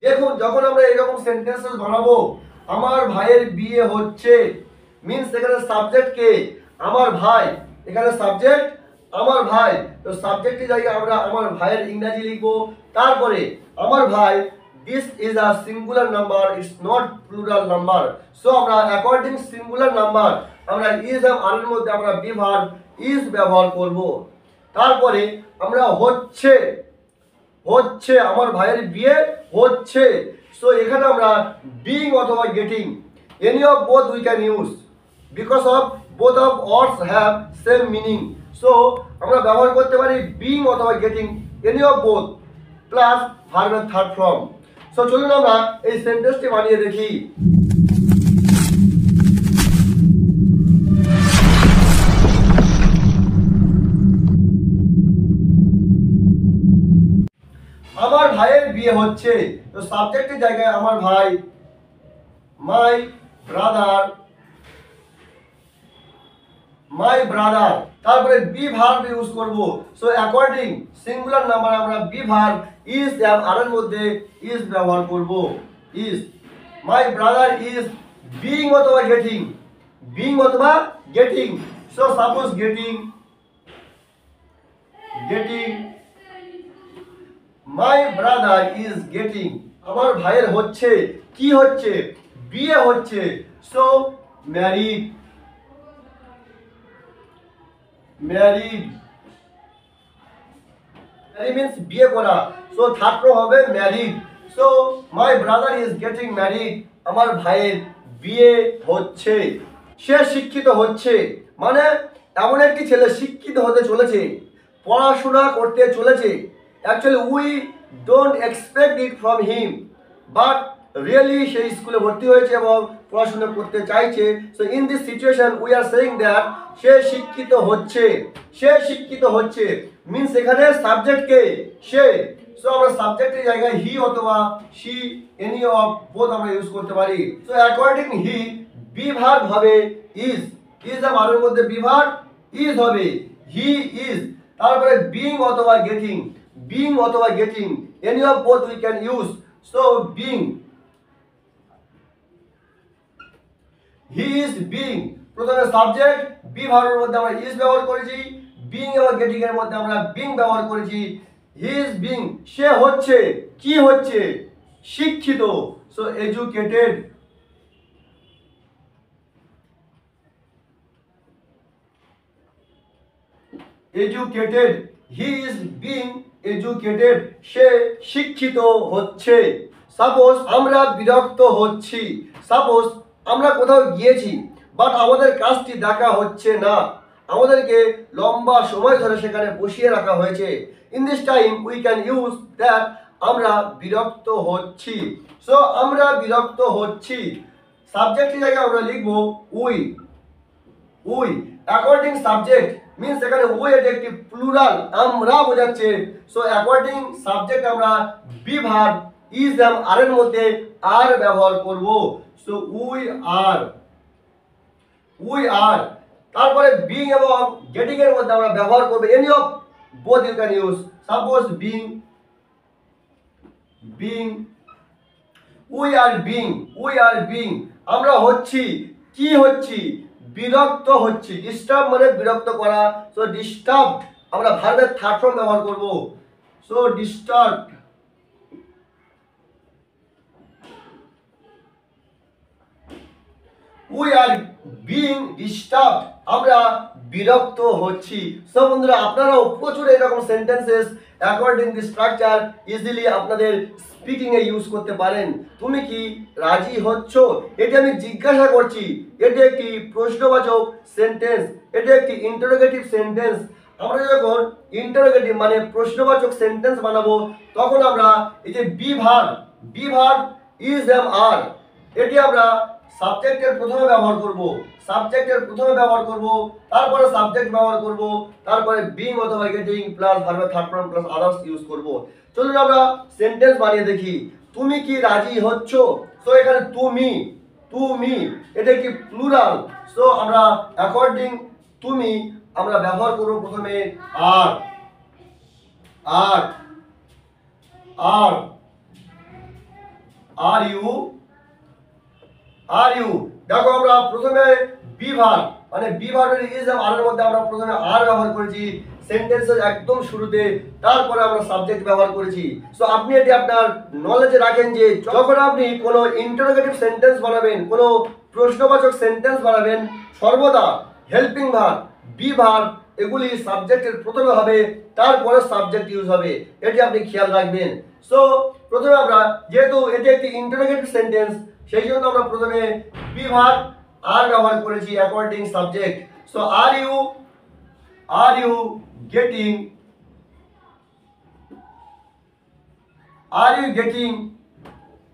দেখুন যখন আমরা এরকম সেন্টেন্সেস বানাবো, আমার ভাইয়ের বিয়ে হচ্ছে, মিন্স এখানে সাবজেক্ট কে? আমার ভাই। এখানে সাবজেক্ট আমার ভাই, তো সাবজেক্টের জায়গায় আমরা আমার ভাইয়ের ইংরেজি লিখবো। তারপরে আমার ভাই, this is a singular number, it's not plural number. So আমরা অ্যাকর্ডিং সিঙ্গুলার নাম্বার আমরা ইজ আর এর মধ্যে আমরা বি ভার্ব ইজ ব্যবহার করব। তারপরে আমরা হচ্ছে, হচ্ছে আমার ভাইয়ের বিয়ে হচ্ছে, সো এখানে আমরা বিং অথবা getting, any of both we can use because of both of words have same meaning. So আমরা ব্যবহার করতে পারি বিং অথবা getting, any of both plus ভার্বের থার্ড ফর্ম। সো চলুন আমরা এই সেন্টেন্সটি বানিয়ে দেখি। আমার ভাইয়ের বিয়ে হচ্ছে, তো সাবজেক্টের জায়গায় আমার ভাই, মাই ব্রাদার, মাই ব্রাদার। তারপরে বি ভার্ব ইউজ করব। সো অ্যাকর্ডিং সিঙ্গুলার নাম্বার আমরা বি ভার্ব ইজ আর এর মধ্যে ইজ ব্যবহার করব। Is, my brother is being অথবা গেটিং, বিং অথবা getting. So suppose getting, getting, my brother is getting, আমার ভাইয়ের হচ্ছে, কি হচ্ছে? বিয়ে হচ্ছে। So married, married, marry means বিয়ে করা, সো থার্ড ফর্ম হবে married. So my brother is getting married, আমার ভাইয়ের বিয়ে হচ্ছে। সে শিক্ষিত হচ্ছে, মানে এমন একটি ছেলে শিক্ষিত হতে চলেছে, পড়াশোনা করতে চলেছে। Actually we don't expect it from him, but really সে স্কুলে ভর্তি হয়েছে এবং পড়াশোনা করতে চাইছে। So in this situation we are saying that সে শিক্ষিত হচ্ছে, সে শিক্ষিত হচ্ছে মিন্স এখানে সাবজেক্ট কে? সে। সো আমরা সাবজেক্টের জায়গায় হি অথবা শি, এনি অফ বোথ আমরা ইউজ করতে পারি। So according he, be verb হবে ইজ, ইজ এর মধ্যে বি ভার্ব ইজ হবে, হি ইজ। তারপরে বিং অথবা গেটিং, বিং অথবা getting, any of both we can use. So being, he is being, প্রথমে সাবজেক্ট, বি ভার্বের মধ্যে আমরা ইজ ব্যবহার করেছি, বিং এবং গেটিং এর মধ্যে আমরা বিং ব্যবহার করেছি। হি ইজ বিং, সে হচ্ছে, কি হচ্ছে? শিক্ষিত। So educated, educated, he is being educated, সে শিক্ষিত হচ্ছে। সাপোজ আমরা বিরক্ত হচ্ছি, সাপোজ আমরা কোথাও গিয়েছি বাট আমাদের কাজটি দেখা হচ্ছে না, আমাদেরকে লম্বা সময় ধরে সেখানে বসিয়ে রাখা হয়েছে। In this time we can use that আমরা বিরক্ত হচ্ছি। সো আমরা বিরক্ত হচ্ছি, সাবজেক্টের জায়গায় আমরা লিখব we, we. According subject means এখানে উই এটা একটি প্লুরাল, আমরা বোঝাচ্ছে। সো অ্যাকর্ডিং সাবজেক্ট আমরা বি ভার্ব ইজ আর এর মধ্যে আর ব্যবহার করব। So we are, we are. তারপরে বিং এবং গেটিং এর মধ্যে আমরা ব্যবহার করব any of both you can use. Suppose being, being, we are being, we are being, আমরা হচ্ছি, কি হচ্ছি? বিরক্ত হচ্ছি। ডিস্টার্ব মানে বিরক্ত করা, সো ডিস্টার্ব আমরা ভার্বের থার্ড ফর্ম ব্যবহার করব। So disturb, we are being disturb, আমরা বিরক্ত হচ্ছি। সো বন্ধুরা আপনারাও প্রচুর এরকম সেন্টেন্সেস অ্যাকর্ডিং দি স্ট্রাকচার ইজিলি আপনাদের স্পিকিং এ ইউজ করতে পারেন। তুমি কি রাজি হচ্ছ? এটি আমি জিজ্ঞাসা করছি, এটি একটি প্রশ্নবাচক সেন্টেন্স, এটি একটি ইন্টারোগেটিভ সেন্টেন্স। আমরা যখন ইন্টারোগেটিভ মানে প্রশ্নবাচক সেন্টেন্স বানাবো তখন আমরা এই যে be verb, be verb is are, এটি আমরা সাবজেক্টের প্রথমে ব্যবহার করব, সাবজেক্টের প্রথমে ব্যবহার করব, তারপরে সাবজেক্ট ব্যবহার করব, তারপরে বিং অথবা গেটিং প্লাস ভার্বের third form plus others use করব। চলুন আমরা সেন্টেন্স বানিয়ে দেখি। তুমি কি রাজি হচ্ছ? সো এখানে তুমি, তুমি এটা কি প্লুরাল। সো আমরা অ্যাকর্ডিং তুমি আমরা ব্যবহার করব প্রথমে আর, আর, আর। আর ইউ দেখো আমরা প্রথমে বি ভার্ব মানে বি ভার্বের ইজ আর এর মধ্যে আমরা প্রথমে আর ব্যবহার করেছি সেন্টেন্সের একদম শুরুতে, তারপরে আমরা সাবজেক্ট ব্যবহার করেছি। সো আপনি এটি আপনার নলেজে রাখেন যে যখন আপনি কোনো ইন্টারোগেটিভ সেন্টেন্স বানাবেন, কোনো প্রশ্নবাচক সেন্টেন্স বানাবেন, সর্বদা হেল্পিং ভার্ব বি ভার্ব এগুলি সাবজেক্টের প্রথমে হবে, তারপরে সাবজেক্ট ইউজ হবে, এটি আপনি খেয়াল রাখবেন। সো প্রথমে আমরা যেহেতু এটি একটি ইন্টারোগেটিভ সেন্টেন্স, সেই জন্য আমরা প্রথমে বি ভার্ব আর ব্যবহার করেছি according subject. So are you getting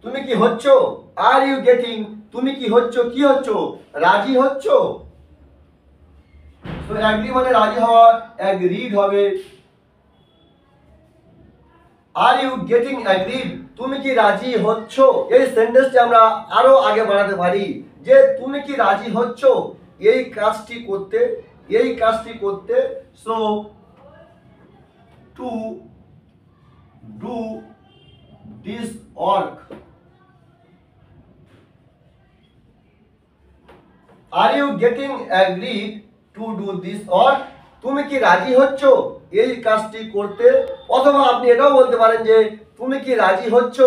তুমি কি হচ্ছ? আর ইউ গেটিং তুমি কি হচ্ছ, কি হচ্ছ? রাজি হচ্ছ। তো অ্যাগ্রি মানে রাজি হওয়া, অ্যাগ্রিড হবে। আর ইউ গেটিং অ্যাগ্রিড তুমি কি রাজি হচ্ছ। এই সেন্টেন্সটি আমরা আরো আগে বাড়াতে পারি যে তুমি কি রাজি হচ্ছ এই কাজটি করতে। So to do this work. Are you getting agreed to do this work তুমি কি রাজি হচ্ছ এই কাজটি করতে। অথবা আপনি এটাও বলতে পারেন যে তুমি কি রাজি হচ্ছ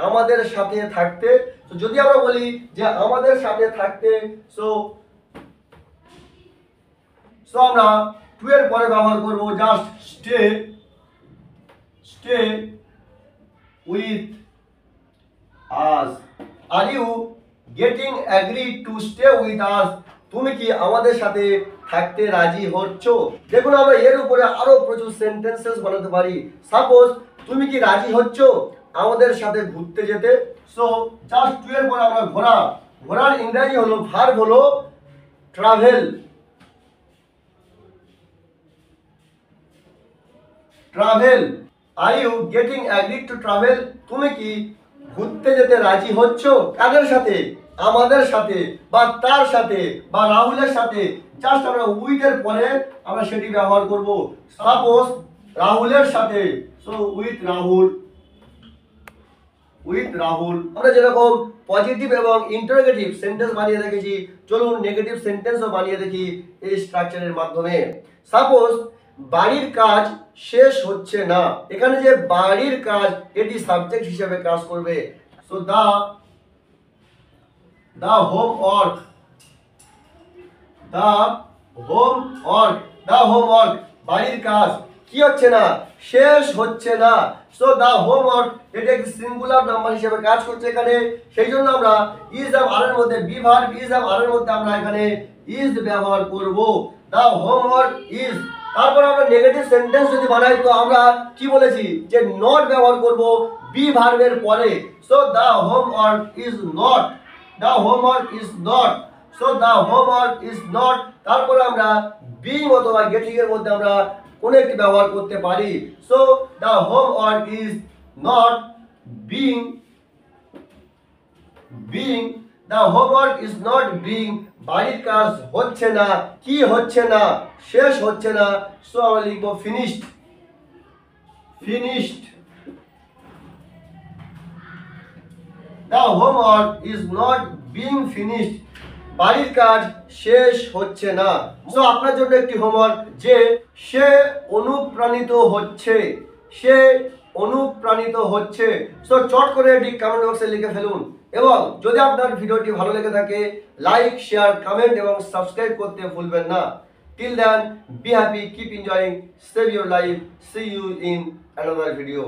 আমাদের সাথে থাকতে। তো যদি আমরা বলি যে আমাদের সাথে থাকতে, সো আমরা টু এর পরে ব্যবহার করব just stay with us. Are you getting agreed to stay with us তুমি কি আমাদের সাথে থাকতে রাজি হচ্ছ। দেখুন আমরা এর উপরে আরো প্রচুর সেন্টেন্সেস বানাতে পারি। সাপোজ তুমি কি রাজি হচ্ছ আমাদের সাথে ঘুরতে যেতে। সো জাস্ট টু এর পরে আমরা ঘোরার ইংরেজি হলো ভার্ব হলো travel. Are you getting agreed to travel তুমি কি ঘুরতে যেতে রাজি হচ্ছ। কাদের সাথে? আমাদের সাথে বা তার সাথে বা রাহুলের সাথে। জাস্ট আমরা উইথ এর পরে আমরা সেটি ব্যবহার করব। সাপোজ রাহুলের সাথে, সো উইথ রাহুল। আমরা যেরকম পজিটিভ এবং ইন্টারোগেটিভ সেন্টেন্স বানিয়ে রেখেছি, চলুন নেগেটিভ সেন্টেন্সও বানিয়ে দেখি এই স্ট্রাকচারের মাধ্যমে। সাপোজ বাড়ির কাজ শেষ হচ্ছে না। এখানে যে বাড়ির কাজ এটি সাবজেক্ট হিসেবে কাজ করবে। সো the homework বাড়ির কাজ কি হচ্ছে না, শেষ হচ্ছে না। সো the homework এটা একটি সিঙ্গুলার নাম্বার হিসেবে কাজ করছে এখানে, সেই জন্য আমরা ইজ আর এর মধ্যে বি ভার্ব ইজ আর এর মধ্যে আমরা এখানে ইজ ব্যবহার করব। the homework is। তারপর আমরা নেগেটিভ সেন্টেন্স যদি বানাই তো আমরা কি বলেছি যে নট ব্যবহার করব বি ভার্বের পরে। So the homework is not। So the homework is not। তারপরে আমরা being অথবা getting এর মধ্যে আমরা কোন একটি ব্যবহার করতে পারি। So the homework is not being the homework is not being বাড়ির কাজ হচ্ছে না, কি হচ্ছে না, শেষ হচ্ছে না। সো আমরা লিখব finished। The homework is not being finished বাড়ির কাজ শেষ হচ্ছে না। সো আপনার জন্য একটি হোমওয়ার্ক যে সে অনুপ্রাণিত হচ্ছে। সো চট করে এটি কমেন্ট বক্সে লিখে ফেলুন এবং যদি আপনার ভিডিওটি ভালো লেগে থাকে লাইক শেয়ার কমেন্ট এবং সাবস্ক্রাইব করতে ভুলবেন না। Till then be happy, keep enjoying, save your life, see you in another video.